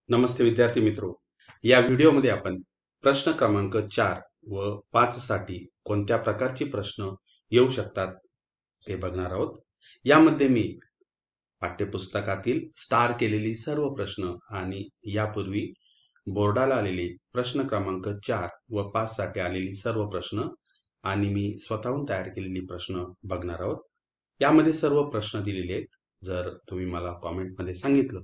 नमस्ते विद्यार्थी मित्रो. या व्हिडिओमध्ये आपण प्रश्न क्रमांक 4 व 5 साठी कोणत्या प्रकारचे प्रश्न येऊ शकतात ते बघणार आहोत. यामध्ये मी पाठ्यपुस्तकातील स्टार केलेली सर्व प्रश्न आणि यापूर्वी बोर्डाला आलेली प्रश्न क्रमांक 4 व 5 साठी आलेली सर्व प्रश्न आणि मी स्वतःहून तयार केलेली प्रश्न बघणार आहोत. यामध्ये सर्व प्रश्न दिलेले आहेत. जर तुम्ही मला कॉमेंटमध्ये सांगितलं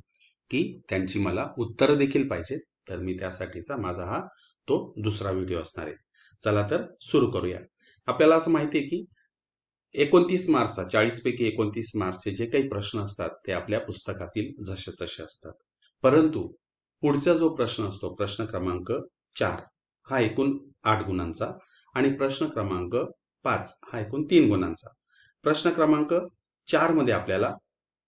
की त्यांची मला उत्तरं देखील पाहिजेत, तर मी त्यासाठीचा माझा हा तो दुसरा व्हिडिओ असणार आहे. चला तर सुरू करूया. आपल्याला असं माहिती आहे की 29 मार्चचा 40 पैकी 29 मार्चचे जे काही प्रश्न असतात ते आपल्या पुस्तकातील जसे तसे असतात. परंतु पुढचा जो प्रश्न असतो, प्रश्न क्रमांक 4 हा एकूण 8 गुणांचा आणि प्रश्न क्रमांक 5 हा एकूण 3 गुणांचा. प्रश्न क्रमांक 4 मध्ये आपल्याला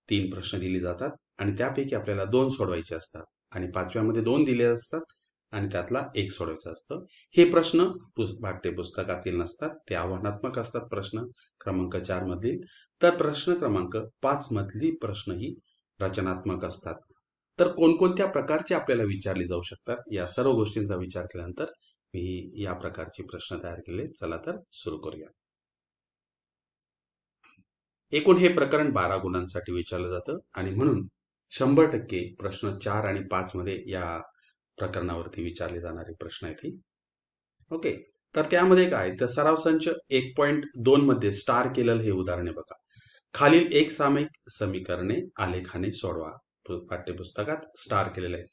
3 प्रश्न दिले जातात आणि त्यापैकी आपल्याला 2 सोडवायचे असतात आणि 5व्यामध्ये 2 दिले असतात आणि त्यातला 1 सोडवायचं असतं. हे प्रश्न पाठ्यपुस्तकातील नसतात, ते आव्हानात्मक असतात प्रश्न क्रमांक 4 मधील. तर प्रश्न क्रमांक 5 मधली प्रश्न ही रचनात्मक असतात. तर कोणकोणत्या प्रकारचे आपल्याला विचारले जाऊ शकतात, या सर्व गोष्टींचा विचार केल्यानंतर मी या प्रकारचे प्रश्न तयार केले. चला तर सुरू करूया. एकूण हे प्रकरण 12 गुणांसाठी विचारलं जातं आणि म्हणून 100% प्रश्न 4 आणि 5 मध्ये या प्रकरणावरती विचारले जाणारे प्रश्न आहेत. ओके. तर त्यामध्ये काय, तर सराव संच 1.2 मध्ये स्टार केलेलं हे उदाहरण आहे बघा. खालील एक सामायिक समीकरणे आलेखाने सोडवा. पाठ्यपुस्तकात स्टार केलेले आहे.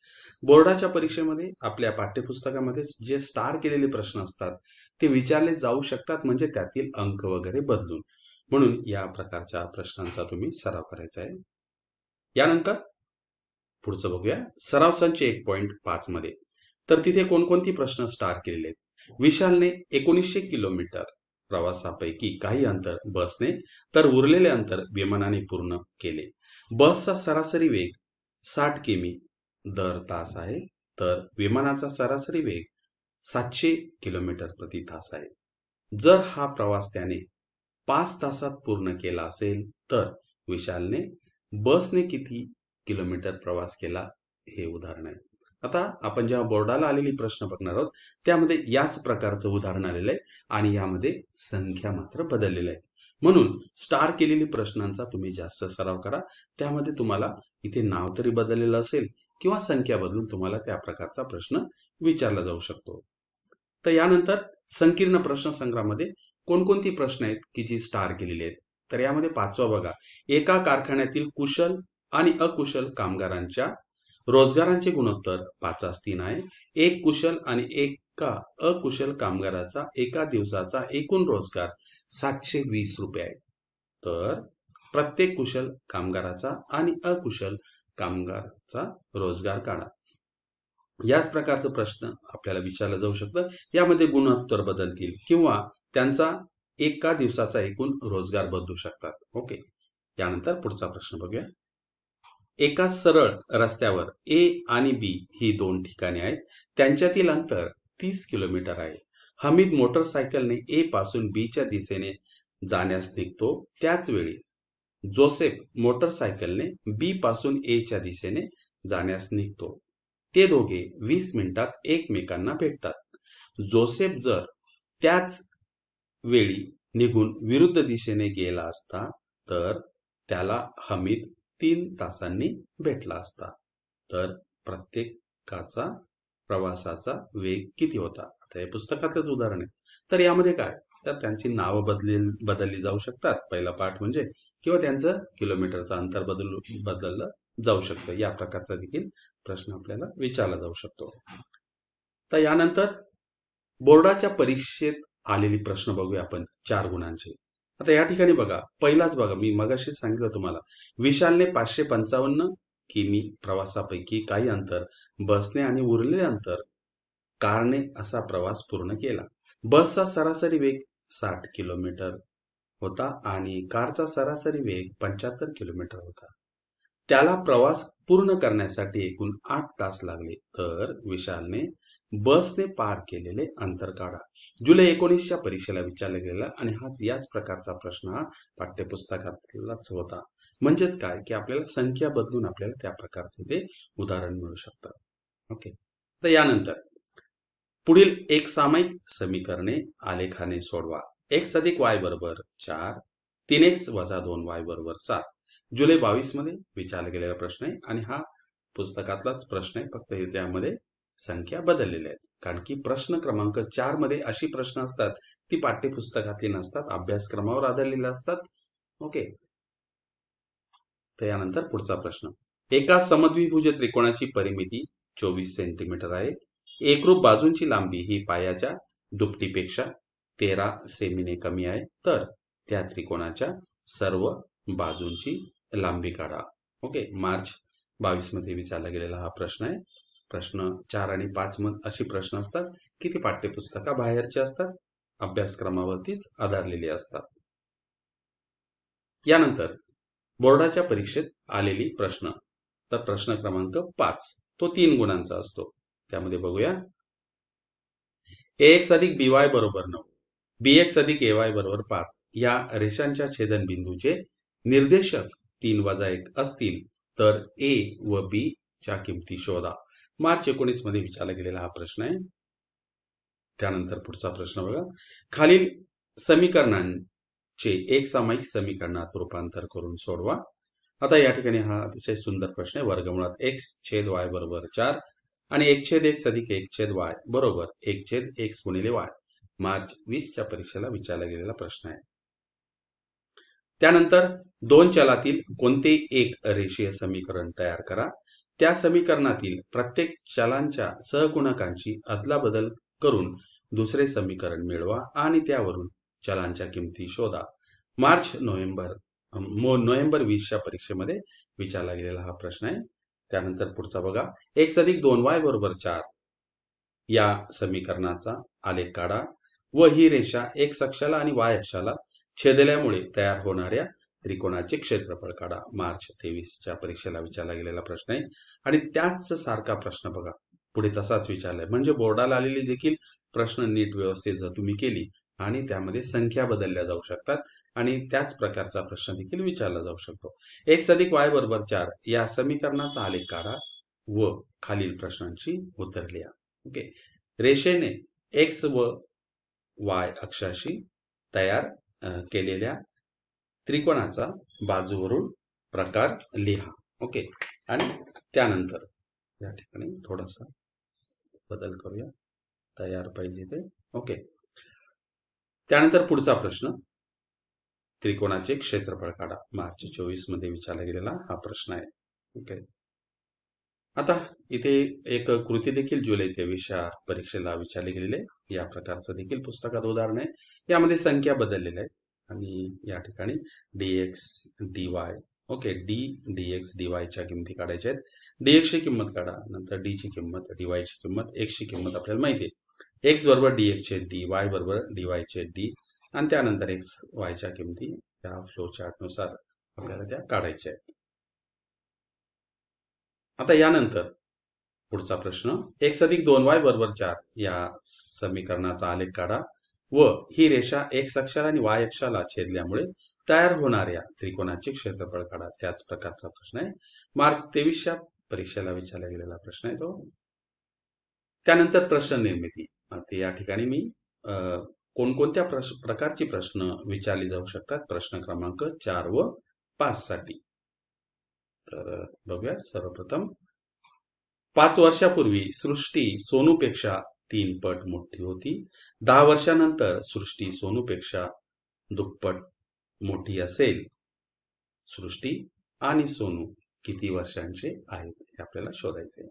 बोर्डाच्या परीक्षेमध्ये आपल्या पाठ्यपुस्तकामध्ये जे स्टार केलेले प्रश्न असतात ते विचारले जाऊ शकतात, म्हणजे त्यातील अंक वगैरे बदलून. म्हणून या प्रकारच्या प्रश्नांचा तुम्ही सराव करायचा आहे. यानंतर पुढचं बघूया. सराव संच 1.5 मध्ये तर तिथे कोणकोणती प्रश्न स्टार केलेले आहेत. विशालने 1900 किलोमीटर प्रवासापैकी काही अंतर बसने तर उरलेले अंतर विमानाने पूर्ण केले. बसचा सरासरी वेग 60 किमी दर तास आहे, तर विमानाचा सरासरी वेग 700 किलोमीटर प्रति तास आहे. जर हा प्रवास त्याने 5 तासात पूर्ण केला असेल तर विशालने बसने किती किलोमीटर प्रवास केला, हे उदाहरण आहे. आता आपण जेव्हा बोर्डाला आलेली प्रश्न बघणार आहोत त्यामध्ये याच प्रकारचं उदाहरण आलेलं आहे आणि यामध्ये संख्या मात्र बदललेल्या आहे. म्हणून स्टार केलेली प्रश्नांचा तुम्ही जास्त सराव करा. त्यामध्ये तुम्हाला इथे नाव तरी बदललेलं असेल किंवा संख्या बदलून तुम्हाला त्या प्रकारचा प्रश्न विचारला जाऊ शकतो. तर यानंतर संकीर्ण प्रश्न संग्रहामध्ये कोणकोणती प्रश्न आहेत की जी स्टार केलेली आहेत. तर यामध्ये 5वा बघा. एका कारखान्यातील कुशल आणि अकुशल कामगारांच्या रोजगारांचे गुणोत्तर 5:3 आहे. एक कुशल आणि एका अकुशल कामगाराचा एका दिवसाचा एकूण रोजगार 720 रुपये आहे. तर प्रत्येक कुशल कामगाराचा आणि अकुशल कामगाराचा रोजगार काढा. याच प्रकारचं प्रश्न आपल्याला विचारलं जाऊ शकतं. यामध्ये गुणोत्तर बदलतील किंवा त्यांचा एका दिवसाचा एकूण रोजगार बदलू शकतात. ओके. यानंतर पुढचा प्रश्न बघूया. एका सरळ रस्त्यावर ए आणि बी ही 2 ठिकाणे आहेत. त्यांच्यातील अंतर 30 किलोमीटर आहे. हमीद मोटरसायकलने ए पासून बी च्या दिशेने जाण्यास निघतो. त्याच वेळी जोसेफ मोटरसायकलने बी पासून ए च्या दिशेने जाण्यास निघतो. ते दोघे 20 मिनिटात एकमेकांना भेटतात. जोसेफ जर त्याच वेळी निघून विरुद्ध दिशेने गेला असता तर त्याला हमीद 3 तासांनी भेटला असता. तर प्रत्येकाचा प्रवासाचा वेग किती होता. आता हे पुस्तकातलंच उदाहरण आहे. तर यामध्ये काय, तर त्यांची नावं बदलली जाऊ शकतात, पहिला पाठ म्हणजे, किंवा त्यांचं किलोमीटरचं अंतर बदललं जाऊ शकतं. या प्रकारचा देखील प्रश्न आपल्याला विचारला जाऊ शकतो. तर यानंतर बोर्डाच्या परीक्षेत आलेली प्रश्न बघूया आपण 4 गुणांचे. आता या ठिकाणी बघा, पहिलाच बघा, मी मगाशीच सांगितलं तुम्हाला, विशालने 555 किमी प्रवासापैकी काही अंतर बसने आणि उरलेले अंतर कारने असा प्रवास पूर्ण केला. बसचा सरासरी वेग 60 किलोमीटर होता आणि कारचा सरासरी वेग 75 किलोमीटर होता. त्याला प्रवास पूर्ण करण्यासाठी एकूण 8 तास लागले. तर विशालने बसने पार केलेले अंतर काढा. जुलै 19च्या परीक्षेला विचारला गेला आणि याच प्रकारचा प्रश्न हा पाठ्यपुस्तकातलाच होता. म्हणजेच काय, की आपल्याला संख्या बदलून आपल्याला त्या प्रकारचे ते उदाहरण मिळू शकतं. ओके. तर यानंतर पुढील एक सामायिक समीकरणे आलेखाने सोडवा. x अधिक y बरोबर 4, 3x वजा 2y बरोबर 7. जुलै 22 मध्ये विचारला गेलेला प्रश्न आहे आणि हा पुस्तकातलाच प्रश्न आहे, फक्त त्यामध्ये संख्या बदललेल्या आहेत. कारण की प्रश्न क्रमांक 4 मध्ये अशी प्रश्न असतात ती पाठ्यपुस्तकातली नसतात, अभ्यासक्रमावर आधारलेले असतात. ओके. तर यानंतर पुढचा प्रश्न. एका समद्विभुज त्रिकोणाची परिमिती 24 सेंटीमीटर आहे. एकरूप बाजूंची लांबी ही पायाच्या दुपटीपेक्षा 13 सेमीने कमी आहे. तर त्या त्रिकोणाच्या सर्व बाजूंची लांबी काढा. ओके. मार्च 22 मध्ये विचारला गेलेला हा प्रश्न आहे. प्रश्न 4 आणि 5 मध्ये अशी प्रश्न असतात की ती पाठ्यपुस्तकाबाहेरचे असतात, अभ्यासक्रमावरतीच आधारलेली असतात. यानंतर बोर्डाच्या परीक्षेत आलेली प्रश्न. तर प्रश्न क्रमांक 5 तो 3 गुणांचा असतो. त्यामध्ये बघूया. ax अधिक by बरोबर 9, bx अधिक ay बरोबर 5 या रेषांच्या छेदनबिंदूचे निर्देशक 3 वजा 1 असतील तर a व b च्या किमती शोधा. मार्च 19 मध्ये विचारला गेलेला हा प्रश्न आहे. त्यानंतर पुढचा प्रश्न बघा. खालील समीकरणांचे एक सामायिक समीकरणात रूपांतर करून सोडवा. आता या ठिकाणी हा अतिशय सुंदर प्रश्न आहे. वर्गमुळात x छेद y बरोबर 4 आणि 1 छेद x अधिक 1 छेद y बरोबर 1 छेद x गुणिले y. मार्च 20 च्या परीक्षेला विचारला गेलेला प्रश्न आहे. त्यानंतर दोन चलातील कोणतेही एक रेषीय समीकरण तयार करा. त्या समीकरणातील प्रत्येक चलांच्या सहगुणकांची अदलाबदल करून दुसरे समीकरण मिळवा आणि त्यावरून चलांच्या किमती शोधा. मार्च नोव्हेंबर 20 च्या परीक्षेमध्ये विचारला गेलेला हा प्रश्न आहे. त्यानंतर पुढचा बघा. x अधिक 2y बरोबर 4 या समीकरणाचा आलेख काढा व ही रेषा x अक्षाला आणि y अक्षाला छेदल्यामुळे तयार होणाऱ्या त्रिकोणाचे क्षेत्रफळ काढा. मार्च 23 च्या परीक्षेला विचारला गेलेला प्रश्न आहे आणि त्याच सारखा प्रश्न बघा पुढे तसाच विचारलाय. म्हणजे बोर्डाला आलेली देखील प्रश्न नीट व्यवस्थित जर तुम्ही केली आणि त्यामध्ये संख्या बदलल्या जाऊ शकतात आणि त्याच प्रकारचा प्रश्न देखील विचारला जाऊ शकतो. x अधिक y बरोबर 4 या समीकरणाचा आलेख काढा व खालील प्रश्नांची उत्तर लिहा. ओके. रेषेने x व y अक्षाशी तयार केलेल्या त्रिकोणाचा बाजूवरून प्रकार लिहा. ओके. आणि त्यानंतर या ठिकाणी थोडासा बदल करूया, तयार पाहिजे ते. ओके. त्यानंतर पुढचा प्रश्न. त्रिकोणाचे क्षेत्रफळ काढा. मार्च 24 मध्ये विचारला गेलेला हा प्रश्न आहे. ओके. आता इथे एक कृती देखील जुलै 23च्या परीक्षेला विचारली गेलेली आहे. या प्रकारचं देखील पुस्तकात उदाहरण आहे. यामध्ये संख्या बदललेल्या आहेत आणि या ठिकाणी dx dy. Okay. dx dy च्या किमती काढायच्या आहेत. dx ची किंमत काढा, नंतर d ची किंमत, dy ची किंमत, x ची किंमत आपल्याला माहिती आहे. x बरोबर dx छेद d, y बरोबर dy छेद d आणि त्यानंतर x y च्या किमती या फ्लो चार्ट नुसार आपल्याला त्या काढायच्या आहेत. आता यानंतर पुढचा प्रश्न. x अधिक 2y बरोबर 4 या समीकरणाचा आलेख काढा व ही रेषा x अक्षाला आणि y अक्षाला छेदल्यामुळे तयार होणाऱ्या त्रिकोणाचे क्षेत्रफळ काढा. त्याच प्रकारचा प्रश्न आहे. मार्च 23च्या परीक्षेला विचारला गेलेला प्रश्न आहे तो. त्यानंतर प्रश्न निर्मिती. या ठिकाणी मी कोणकोणत्या प्रकारची प्रश्न विचारली जाऊ शकतात प्रश्न क्रमांक 4 व 5 साठी. तर बघूया. सर्वप्रथम 5 वर्षापूर्वी सृष्टी सोनूपेक्षा 3 पट मोठी होती. 10 वर्षानंतर सृष्टी सोनूपेक्षा दुप्पट मोठी असेल. सृष्टी आणि सोनू किती वर्षांचे आहेत हे आपल्याला शोधायचे.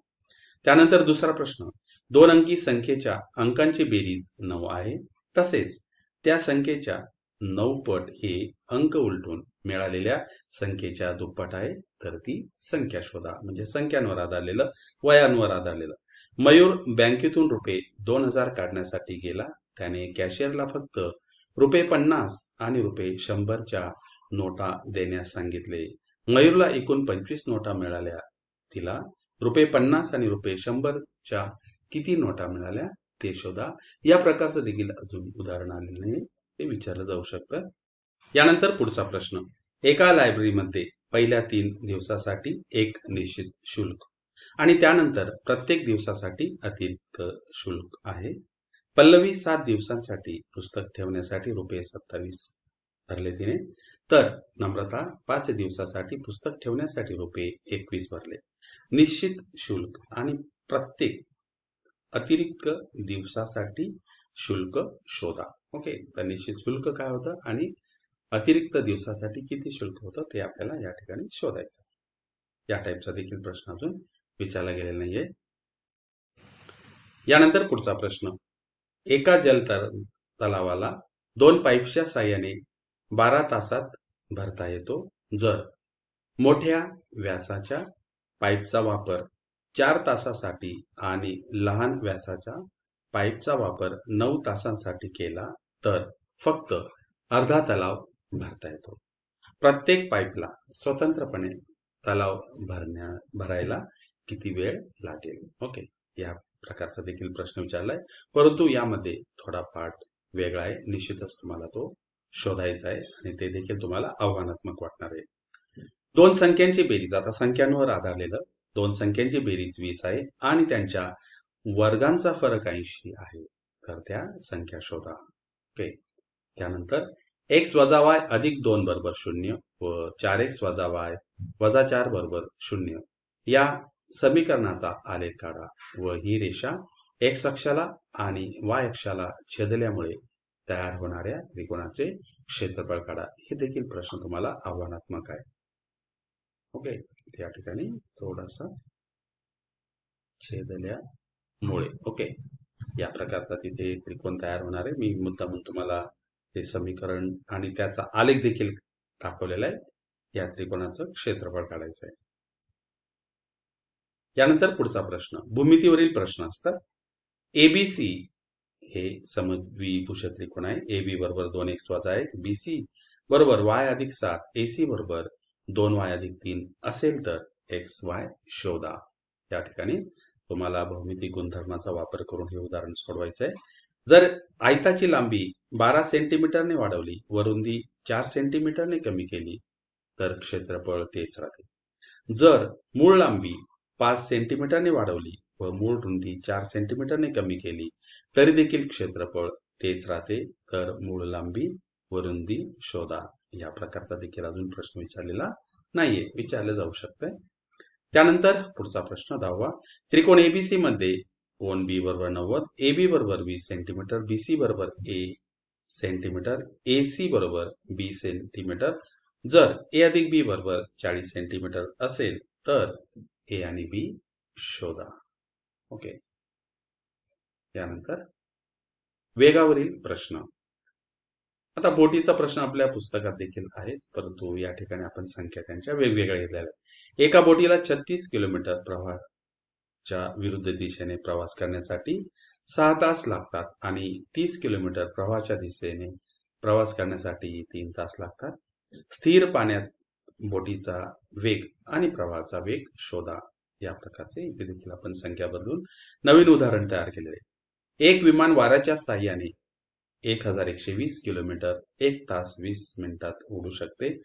त्यानंतर दुसरा प्रश्न. 2 अंकी संख्येच्या अंकांची बेरीज 9 आहे. तसेच त्या संख्येच्या 9 पट हे अंक उलटून मिळालेल्या संख्येच्या दुप्पट आहे. तर ती संख्या शोधा. म्हणजे संख्यांवर आधारलेलं, वयांवर आधारलेलं. मयूर बँकेतून रुपये 2000 काढण्यासाठी गेला. त्याने कॅशियरला फक्त रुपये 50 आणि रुपये 100च्या नोटा देण्यास सांगितले. मयूरला एकूण 25 नोटा मिळाल्या. तिला रुपये 50 आणि रुपये 100च्या किती नोटा मिळाल्या ते शोधा. या प्रकारचं देखील अजून उदाहरण आलेलं नाही, ते विचारलं जाऊ शकतं. यानंतर पुढचा प्रश्न. एका लायब्ररीमध्ये पहिल्या 3 दिवसासाठी एक निश्चित शुल्क आणि त्यानंतर प्रत्येक दिवसासाठी अतिरिक्त शुल्क आहे. पल्लवी 7 दिवसांसाठी पुस्तक ठेवण्यासाठी ₹27 भरले तिने. तर नम्रता 5 दिवसासाठी पुस्तक ठेवण्यासाठी ₹21 भरले. निश्चित शुल्क आणि प्रत्येक अतिरिक्त दिवसासाठी शुल्क शोधा. ओके, तर निश्चित शुल्क काय होतं आणि अतिरिक्त दिवसासाठी किती शुल्क होतं ते आपल्याला या ठिकाणी शोधायचं. या टाईपचा देखील प्रश्न अजून विचारला गेलेला नाहीये. यानंतर पुढचा प्रश्न, एका तलावाला 2 पाईप्सच्या साहाय्याने 12 तासात भरता येतो जर मोठ्या व्यासाच्या पाईपचा वापर 4 तासासाठी आणि लहान व्यासाच्या पाईपचा वापर 9 तासांसाठी केला तर फक्त अर्धा तलाव भरता येतो. प्रत्येक पाईपला स्वतंत्रपणे तलाव भरायला किती वेळ लागेल? ओके, या प्रकारचा देखील प्रश्न विचारलाय, परंतु यामध्ये थोडा पार्ट वेगळा आहे. निश्चितच तुम्हाला तो शोधायचा आहे आणि ते देखील तुम्हाला आव्हानात्मक वाटणार आहे. 2 संख्यांची बेरीज, आता संख्यांवर आधारलेलं 2 संख्यांची बेरीज 20 आहे आणि त्यांच्या वर्गांचा फरक 80 आहे, तर त्या संख्या शोधा. ओके, त्यानंतर x वजा y अधिक 2 बरोबर 0 व 4x वजा y वजा 4 बरोबर 0 या समीकरणाचा आलेख काढा व ही रेषा x अक्षाला आणि y अक्षाला छेदल्यामुळे तयार होणाऱ्या त्रिकोणाचे क्षेत्रफळ काढा. हे देखील प्रश्न तुम्हाला आव्हानात्मक आहे. ओके, या ठिकाणी थोडासा छेदल्यामुळे, ओके, या प्रकारचा तिथे त्रिकोण तयार होणार आहे. मी मुद्दामून तुम्हाला हे समीकरण आणि त्याचा आलेख देखील दाखवलेला आहे. या त्रिकोणाचं क्षेत्रफळ काढायचं आहे. यानंतर पुढचा प्रश्न, भूमितीवरील प्रश्न असतात. एबीसी हे समद्विभुज त्रिकोण आहे. AB बरोबर 2x वजा 1, BC बरोबर y अधिक 7, AC बरोबर 2y अधिक 3 असेल तर XY शोधा. या ठिकाणी तुम्हाला भौमितिक गुणधर्माचा वापर करून हे उदाहरण सोडवायचं आहे. जर आयताची लांबी 12 सेंटीमीटरने वाढवली व रुंदी 4 सेंटीमीटरने कमी केली तर क्षेत्रफळ तेच राहते. जर मूळ लांबी 5 सेंटीमीटरने वाढवली व मूळ रुंदी 4 सेंटीमीटरने कमी केली तरी देखील क्षेत्रफळ तेच राहते, तर मूळ लांबी व रुंदी शोधा. या प्रकारचा देखील अजून प्रश्न विचारलेला नाहीये, विचारले जाऊ शकते. त्यानंतर पुढचा प्रश्न 10वा, त्रिकोण एबीसी मध्ये कोन बी बरोबर 90, AB बरोबर 20 सेंटीमीटर, BC बरोबर A सेंटीमीटर, AC बरोबर B सेंटीमीटर. जर A अधिक B बरोबर 40 सेंटीमीटर असेल तर A आणि B शोधा. ओके, यानंतर वेगावरील प्रश्न. आता बोटीचा प्रश्न आपल्या पुस्तकात देखील आहेच, परंतु या ठिकाणी आपण संख्या त्यांच्या वेगवेगळ्या घेतलेल्या आहेत. एका बोटीला 36 किलोमीटर प्रवाहाच्या विरुद्ध दिशेने प्रवास करण्यासाठी 6 तास लागतात आणि 30 किलोमीटर प्रवाहाच्या दिशेने प्रवास करण्यासाठी 3 तास लागतात. स्थिर पाण्यात बोटीचा वेग आणि प्रवाहाचा वेग शोधा. या प्रकारचे इथे देखील आपण संख्या बदलून नवीन उदाहरण तयार केलेले आहे. एक विमान वाऱ्याच्या साहाय्याने 1120 किलोमीटर 1 तास 20 मिनिटात उडू शकते.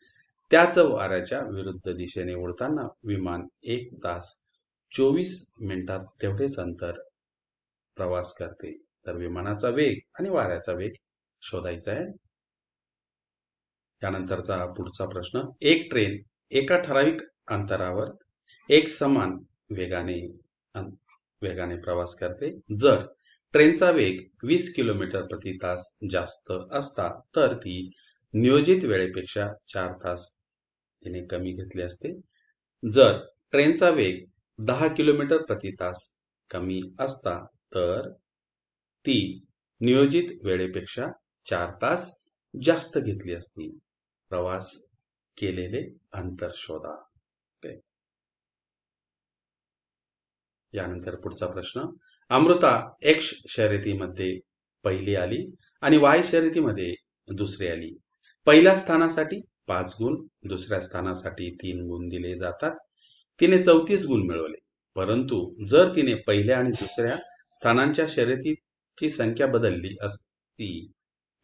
त्याच वाऱ्याच्या विरुद्ध दिशेने उडताना विमान 1 तास 24 मिनिटात तेवढेच अंतर प्रवास करते. तर विमानाचा वेग आणि वाऱ्याचा वेग शोधायचा आहे. त्यानंतरचा पुढचा प्रश्न, एक ट्रेन एका ठराविक अंतरावर एक समान वेगाने प्रवास करते. जर ट्रेनचा वेग 20 किलोमीटर प्रति तास जास्त असता तर ती नियोजित वेळेपेक्षा 4 तास तिने कमी घेतले असते. जर ट्रेनचा वेग 10 किलोमीटर प्रति तास कमी असता तर ती नियोजित वेळेपेक्षा 4 तास जास्त घेतली असती. प्रवास केलेले अंतर शोधा. यानंतर पुढचा प्रश्न, अमृता X शर्यतीमध्ये पहिली आली आणि Y शर्यतीमध्ये दुसरी आली. पहिल्या स्थानासाठी 5 गुण, दुसऱ्या स्थानासाठी 3 गुण दिले जातात. तिने 34 गुण मिळवले, परंतु जर तिने पहिल्या आणि दुसऱ्या स्थानांच्या शर्यतीची संख्या बदलली असती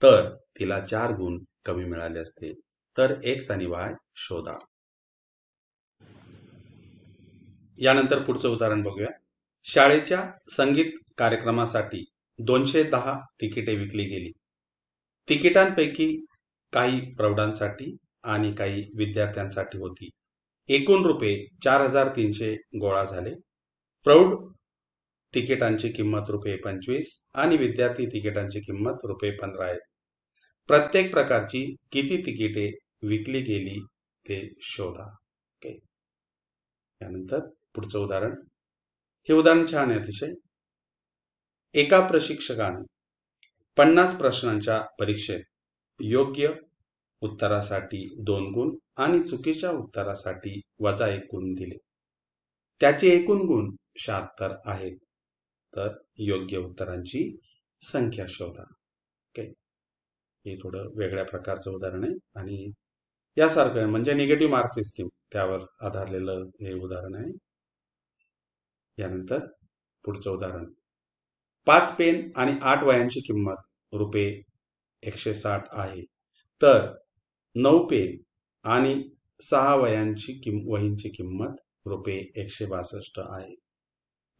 तर तिला 4 गुण कमी मिळाले असते. तर X आणि Y शोधा. यानंतर पुढचं उदाहरण बघूया. शाळेच्या संगीत कार्यक्रमासाठी 210 तिकिटे विकली गेली. तिकिटांपैकी काही प्रौढांसाठी आणि काही विद्यार्थ्यांसाठी होती. एकूण रुपये 4,300 गोळा झाले. प्रौढ तिकिटांची किंमत रुपये 25 आणि विद्यार्थी तिकिटांची किंमत रुपये 15 आहे. प्रत्येक प्रकारची किती तिकिटे विकली गेली ते शोधा. ओके. यानंतर पुढचं उदाहरण. हे उदाहरण छान आहे अतिशय. एका प्रशिक्षकाने 50 प्रश्नांच्या परीक्षेत योग्य उत्तरासाठी 2 गुण आणि चुकीच्या उत्तरासाठी -1 गुण दिले. त्याचे एकूण गुण 76 आहेत. तर योग्य उत्तरांची संख्या शोधा. ओके. हे थोडं वेगळ्या प्रकारचं उदाहरण आहे आणि यासारखं आहे, म्हणजे निगेटिव्ह मार्क सिस्टीम त्यावर आधारलेलं हे उदाहरण आहे. यानंतर पुढचं उदाहरण. 5 पेन आणि 8 वह्यांची किंमत रुपये 160 आहे. तर 9 पेन आणि 6 वह्यांची किंमत रुपये 162 आहे.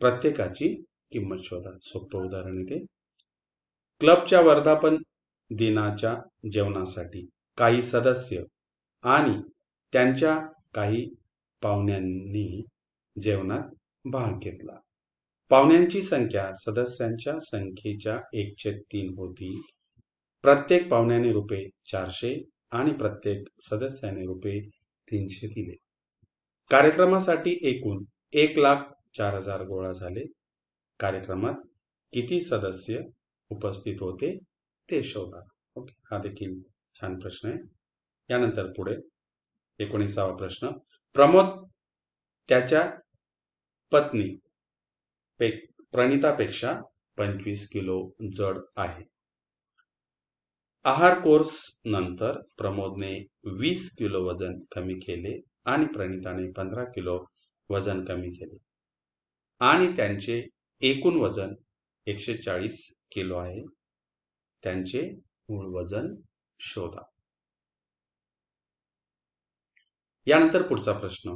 प्रत्येकाची किंमत शोधा. सोपं उदाहरण इथे. क्लबच्या वर्धापन दिनाच्या जेवणासाठी काही सदस्य आणि त्यांच्या काही पाहुण्यांनी जेवणात भाग घेतला. पाहुण्यांची संख्या सदस्यांच्या संख्येच्या 1/3 होती. प्रत्येक पाहुण्याने रुपये 400 आणि प्रत्येक सदस्याने रुपये 300 दिले. कार्यक्रमासाठी एकूण 1,04,000 गोळा झाले. कार्यक्रमात किती सदस्य उपस्थित होते ते शोधा. ओके. हा देखील छान प्रश्न आहे. यानंतर पुढे 19वा प्रश्न. प्रमोद त्याच्या पत्नी प्रणितापेक्षा 25 किलो जड आहे. आहार कोर्स नंतर प्रमोदने 20 किलो वजन कमी केले आणि प्रणिताने 15 किलो वजन कमी केले आणि त्यांचे एकूण वजन 140 किलो आहे. त्यांचे मूळ वजन शोधा. यानंतर पुढचा प्रश्न.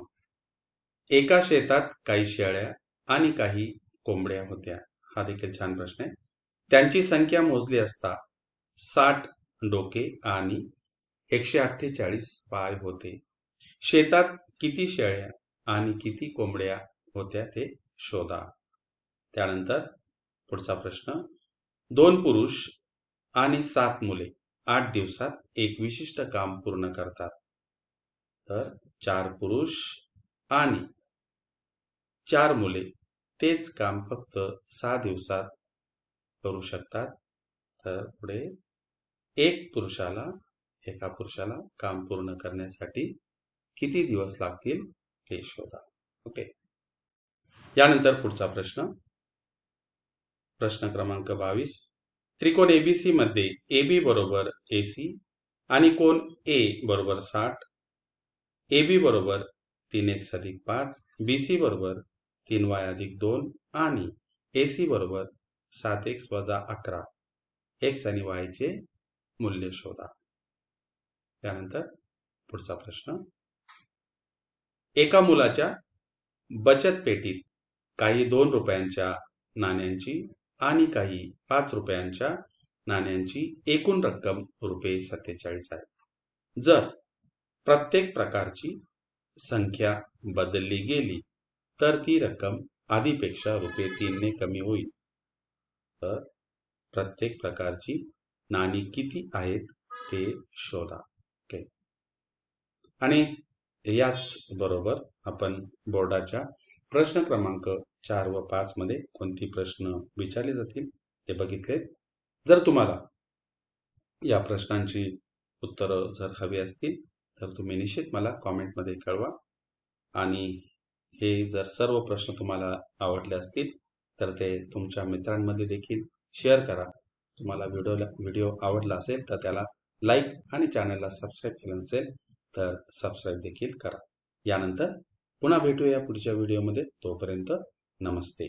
एका शेतात काही शेळ्या आणि काही कोंबड्या होत्या. हा देखील छान प्रश्न आहे. त्यांची संख्या मोजली असता 60 डोके आणि 148 पाय होते. शेतात किती शेळ्या आणि किती कोंबड्या होत्या ते शोधा. त्यानंतर पुढचा प्रश्न. 2 पुरुष आणि 7 मुले 8 दिवसात एक विशिष्ट काम पूर्ण करतात. तर 4 पुरुष आणि 4 मुले तेच काम फक्त 6 दिवसात करू शकतात. तर पुढे एका पुरुषाला काम पूर्ण करण्यासाठी किती दिवस लागतील ते शोधा. ओके. यानंतर पुढचा प्रश्न. प्रश्न क्रमांक 22. त्रिकोण एबीसी मध्ये AB बरोबर AC आणि कोन A बरोबर 60, AB बरोबर 3x अधिक 5, BC बरोबर 3y अधिक 2 आणि AC बरोबर 7x वजा 11 x आणि y चे मूल्य शोधा. त्यानंतर पुढचा प्रश्न. एका मुलाच्या बचत पेटीत काही 2 रुपयांच्या नाण्यांची आणि काही 5 रुपयांच्या नाण्यांची एकूण रक्कम रुपये 47 आहे. जर प्रत्येक प्रकारची संख्या बदलली गेली तर ती रक्कम आधीपेक्षा रुपये 3 ने कमी होईल. तर प्रत्येक प्रकारची नाणी किती आहेत ते शोधा. ओके. आणि याच बरोबर आपण बोर्डाच्या प्रश्न क्रमांक 4 व 5 मध्ये कोणती प्रश्न विचारले जातील ते बघितले. जर तुम्हाला या प्रश्नांची उत्तरं जर हवी असतील तर तुम्ही निश्चित मला कॉमेंटमध्ये कळवा. आणि हे जर सर्व प्रश्न तुम्हाला आवडले असतील तर ते तुमच्या मित्रांमध्ये देखील शेअर करा. तुम्हाला व्हिडिओ आवडला असेल तर त्याला लाईक आणि चॅनलला सबस्क्राईब केलं नसेल तर सबस्क्राईब देखील करा. यानंतर पुन्हा भेटूया पुढच्या व्हिडिओमध्ये. तोपर्यंत नमस्ते.